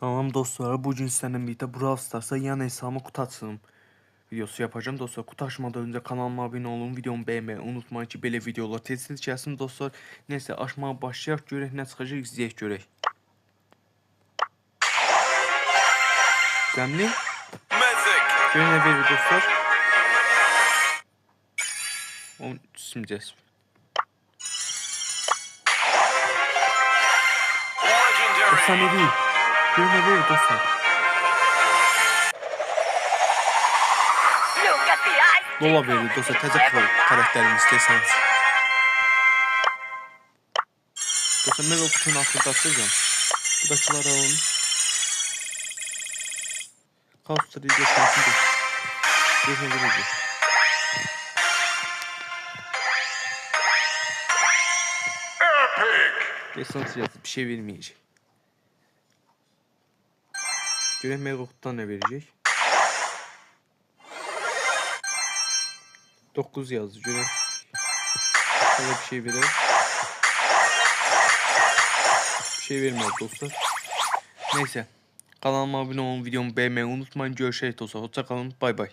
Salam dostlar, bugün sizlerle birlikte Brawl Stars'a yan hesabımı kutu açılım videosu yapacağım dostlar. Kutu açmadan önce kanalıma abone olun, videomu beğenmeyi unutmayın ki böyle videolar tez gelsin dostlar. Neyse açmaya başlayaq, görək nə çıxacaq, izləyək görək. Qəmli. Görək nə verir dostlar. 10 simcəs. Efsanevi. Görək nə verir dostlar. Lola verir dostlar, təzə karakterimiz istəsəniz. Dostlar, mega kutunun altında açacağım. Buradakiləri alın. Kaosları izləsəniz de. Görək nə verir. Desans yazıp bir şey vermeyecek. Görək mega kutudan ne verecek. 9 yazdı. Görək. Şöyle bir şey verir. Bir şey vermez dostlar. Neyse. Kanalıma abone olun, videomu beğenmeyi unutmayın. Görüşürüz dostlar. Hoşça kalın. Bay bay.